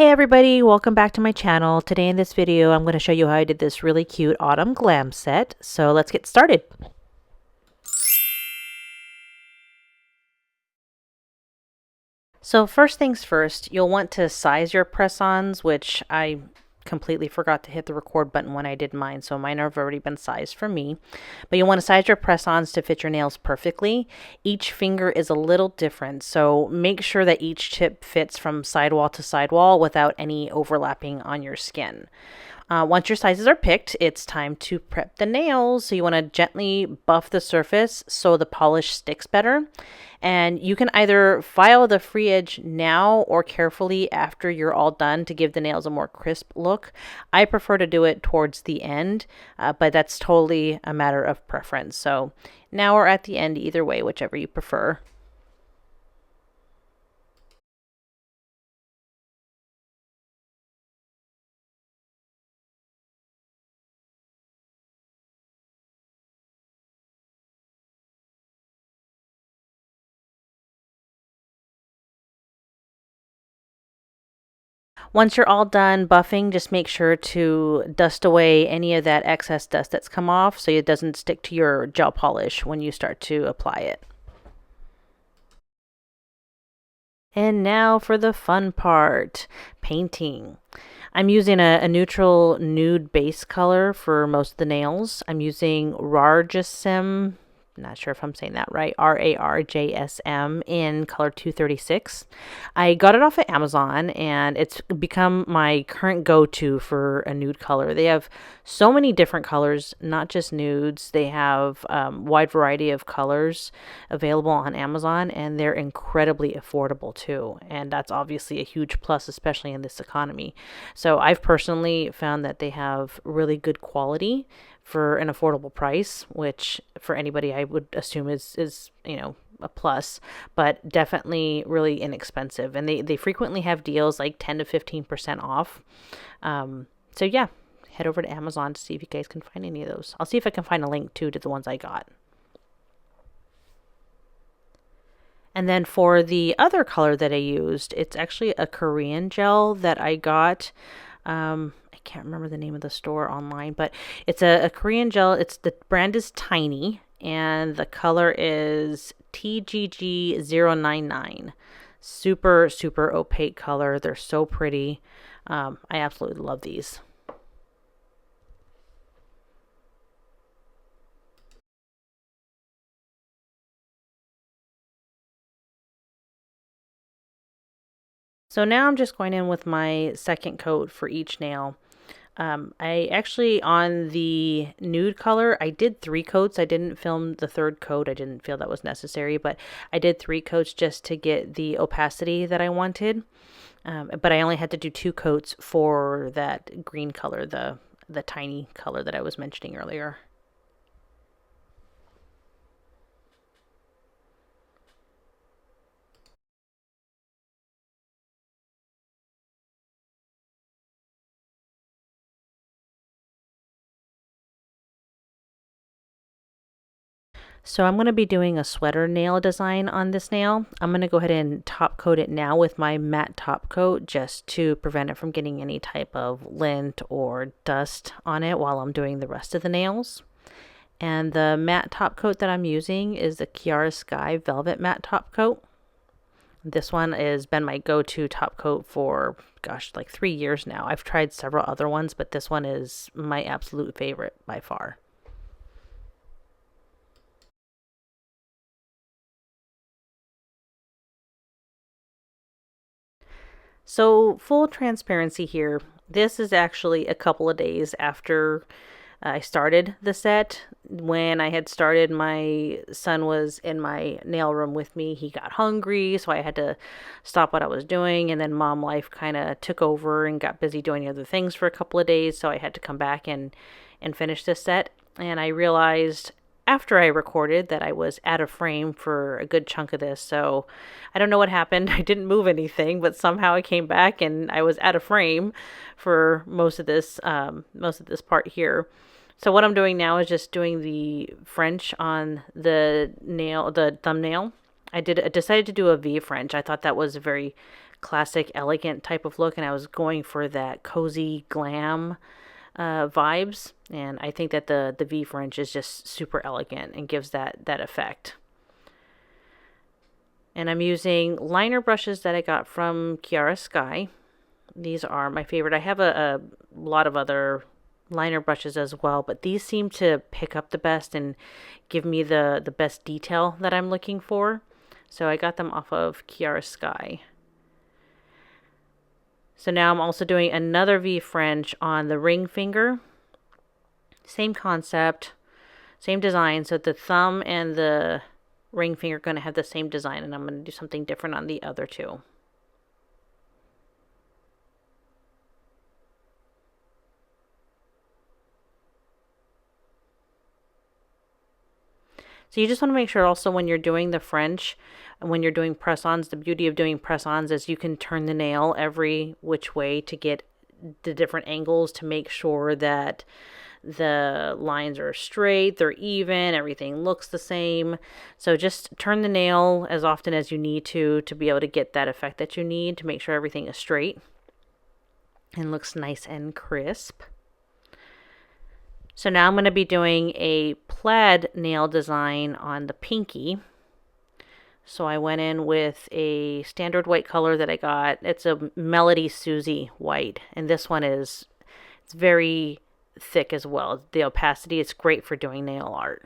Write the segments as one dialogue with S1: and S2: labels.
S1: Hey everybody, welcome back to my channel. Today in this video, I'm going to show you how I did this really cute autumn glam set. So let's get started. So first things first, you'll want to size your press-ons, which I completely forgot to hit the record button when I did mine, so mine have already been sized for me. But you want to size your press-ons to fit your nails perfectly. Each finger is a little different, so make sure that each tip fits from sidewall to sidewall without any overlapping on your skin. Once your sizes are picked, it's time to prep the nails. So you want to gently buff the surface so the polish sticks better. And you can either file the free edge now or carefully after you're all done to give the nails a more crisp look. I prefer to do it towards the end, but that's totally a matter of preference. So now or at the end, either way, whichever you prefer. Once you're all done buffing, just make sure to dust away any of that excess dust that's come off so it doesn't stick to your gel polish when you start to apply it. And now for the fun part, painting. I'm using a neutral nude base color for most of the nails. I'm using Rarjasm, not sure if I'm saying that right, Rarjsm in color 236. I got it off of Amazon and it's become my current go-to for a nude color. They have so many different colors, not just nudes. They have wide variety of colors available on Amazon, and they're incredibly affordable too. And that's obviously a huge plus, especially in this economy. So I've personally found that they have really good quality for an affordable price, which for anybody I would assume is a plus, but definitely really inexpensive. And they frequently have deals like 10 to 15% off. So yeah, head over to Amazon to see if you guys can find any of those. I'll see if I can find a link too to the ones I got. And then for the other color that I used, it's actually a Korean gel that I got. I can't remember the name of the store online, but it's a Korean gel. The brand is Tiny, and the color is TGG099. Super, super opaque color. They're so pretty. I absolutely love these. So now I'm just going in with my second coat for each nail. I actually, on the nude color, I did 3 coats. I didn't film the third coat. I didn't feel that was necessary, but I did 3 coats just to get the opacity that I wanted. But I only had to do 2 coats for that green color, the tiny color that I was mentioning earlier. So I'm going to be doing a sweater nail design on this nail. I'm going to go ahead and top coat it now with my matte top coat just to prevent it from getting any type of lint or dust on it while I'm doing the rest of the nails. And the matte top coat that I'm using is the Kiara Sky Velvet Matte Top Coat. This one has been my go-to top coat for, gosh, like 3 years now. I've tried several other ones, but this one is my absolute favorite by far. So full transparency here, this is actually a couple of days after I started the set. When I had started, my son was in my nail room with me. He got hungry, so I had to stop what I was doing, and then mom life kind of took over and got busy doing other things for a couple of days, so I had to come back and finish this set. And I realized after I recorded that I was out of frame for a good chunk of this. So I don't know what happened. I didn't move anything, but somehow I came back and I was out of frame for most of this part here. So what I'm doing now is just doing the French on the thumbnail. I decided to do a V French. I thought that was a very classic, elegant type of look, and I was going for that cozy glam vibes. And I think that the V fringe is just super elegant and gives that effect. And I'm using liner brushes that I got from Kiara Sky. These are my favorite. I have a lot of other liner brushes as well, but these seem to pick up the best and give me the best detail that I'm looking for. So I got them off of Kiara Sky. So now I'm also doing another V fringe on the ring finger. Same concept, same design. So the thumb and the ring finger are going to have the same design, and I'm going to do something different on the other two. So you just want to make sure also when you're doing the French, and when you're doing press-ons, the beauty of doing press-ons is you can turn the nail every which way to get the different angles to make sure that the lines are straight, they're even, everything looks the same. So just turn the nail as often as you need to be able to get that effect that you need to make sure everything is straight and looks nice and crisp. So now I'm going to be doing a plaid nail design on the pinky. So I went in with a standard white color that I got. It's a Melody Susie white, and this one it's very thick as well. The opacity, it's great for doing nail art.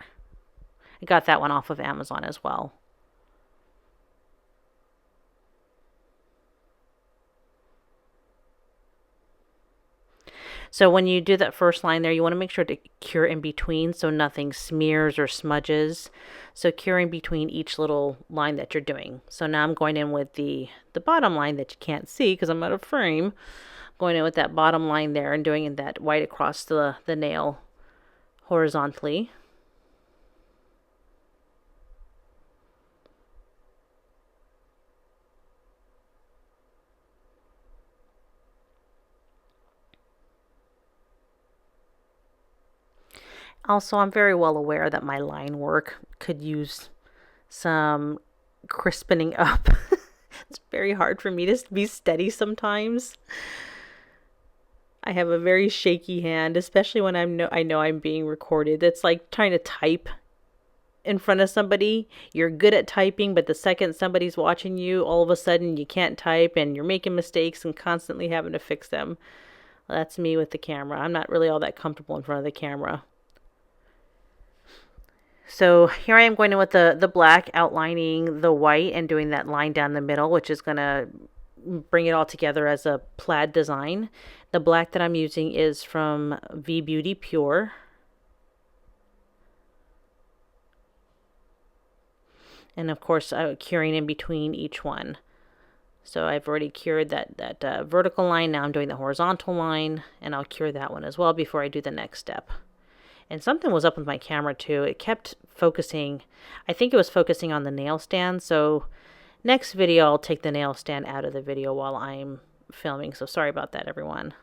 S1: I got that one off of Amazon as well. So when you do that first line there, you want to make sure to cure in between so nothing smears or smudges. So cure in between each little line that you're doing. So now I'm going in with the bottom line that you can't see because I'm out of frame. Going in with that bottom line there and doing that white across the nail horizontally. Also, I'm very well aware that my line work could use some crispening up. It's very hard for me to be steady sometimes. I have a very shaky hand, especially when I know I'm being recorded. It's like trying to type in front of somebody. You're good at typing, but the second somebody's watching you, all of a sudden you can't type and you're making mistakes and constantly having to fix them. Well, that's me with the camera. I'm not really all that comfortable in front of the camera. So here I am going in with the black, outlining the white and doing that line down the middle, which is going to bring it all together as a plaid design. The black that I'm using is from V Beauty Pure. And of course, curing in between each one. So I've already cured that vertical line. Now I'm doing the horizontal line, and I'll cure that one as well before I do the next step. And something was up with my camera too. It kept focusing. I think it was focusing on the nail stand. So next video, I'll take the nail stand out of the video while I'm filming. So sorry about that, everyone.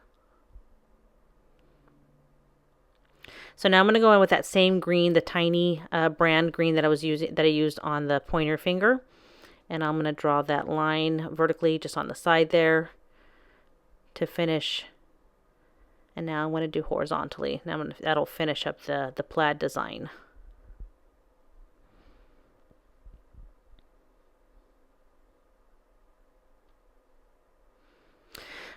S1: So now I'm going to go in with that same green, the tiny brand green that I used on the pointer finger. And I'm going to draw that line vertically just on the side there to finish. And now I'm going to do horizontally. Now that'll finish up the plaid design.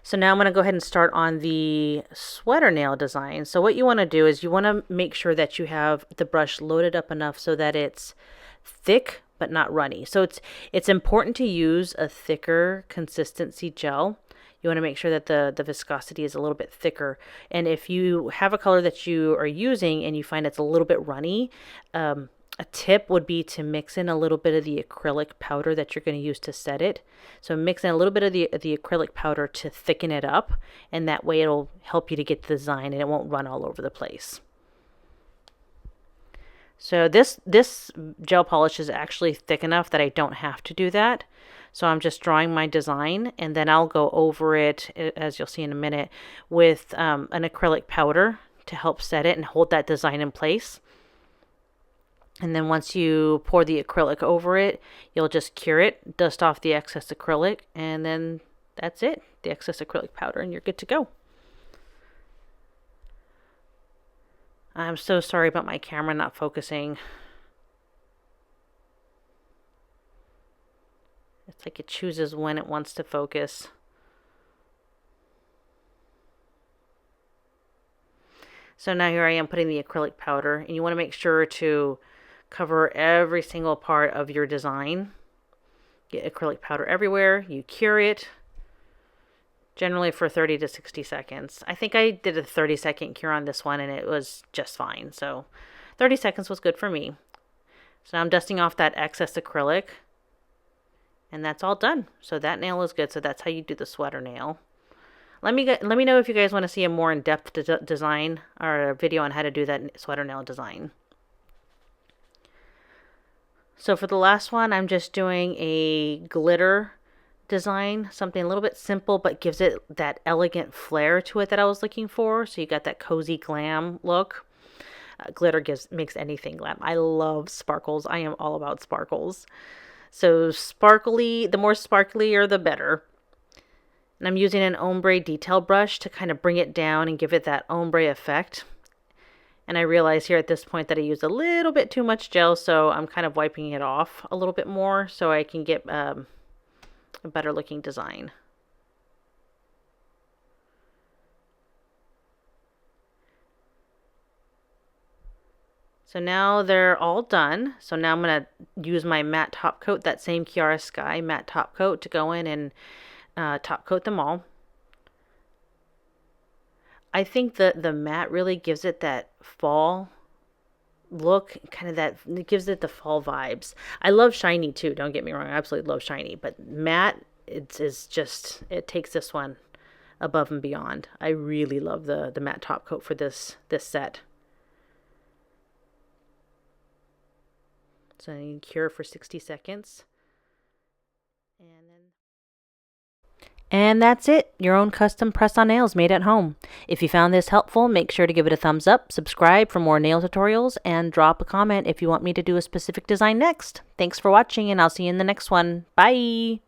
S1: So now I'm going to go ahead and start on the sweater nail design. So what you want to do is you want to make sure that you have the brush loaded up enough so that it's thick but not runny. So it's important to use a thicker consistency gel. You want to make sure that the viscosity is a little bit thicker. And if you have a color that you are using and you find it's a little bit runny, a tip would be to mix in a little bit of the acrylic powder that you're going to use to set it. So mix in a little bit of the acrylic powder to thicken it up, and that way it'll help you to get the design and it won't run all over the place. So this gel polish is actually thick enough that I don't have to do that. So I'm just drawing my design, and then I'll go over it, as you'll see in a minute, with an acrylic powder to help set it and hold that design in place. And then once you pour the acrylic over it, you'll just cure it, dust off the excess acrylic, and then that's it. The excess acrylic powder, and you're good to go. I'm so sorry about my camera not focusing. It's like it chooses when it wants to focus. So now here I am putting the acrylic powder, and you want to make sure to cover every single part of your design. Get acrylic powder everywhere. You cure it, generally for 30 to 60 seconds. I think I did a 30-second cure on this one, and it was just fine. So 30 seconds was good for me. So now I'm dusting off that excess acrylic, and that's all done. So that nail is good. So that's how you do the sweater nail. Let me know if you guys want to see a more in-depth design or a video on how to do that sweater nail design. So for the last one, I'm just doing a glitter design, something a little bit simple but gives it that elegant flair to it that I was looking for. So you got that cozy glam look. Glitter makes anything glam. I love sparkles. I am all about sparkles. So sparkly, the more sparklier the better. And I'm using an ombre detail brush to kind of bring it down and give it that ombre effect. And I realize here at this point that I used a little bit too much gel, so I'm kind of wiping it off a little bit more so I can get a better looking design. So now they're all done. So now I'm going to use my matte top coat, that same Kiara Sky matte top coat, to go in and top coat them all. I think the matte really gives it that fall look, kind of that, it gives it the fall vibes. I love shiny too, don't get me wrong, I absolutely love shiny, but matte, it takes this one above and beyond. I really love the matte top coat for this set. So you cure for 60 seconds. And that's it, your own custom press-on nails made at home. If you found this helpful, make sure to give it a thumbs up, subscribe for more nail tutorials, and drop a comment if you want me to do a specific design next. Thanks for watching, and I'll see you in the next one. Bye!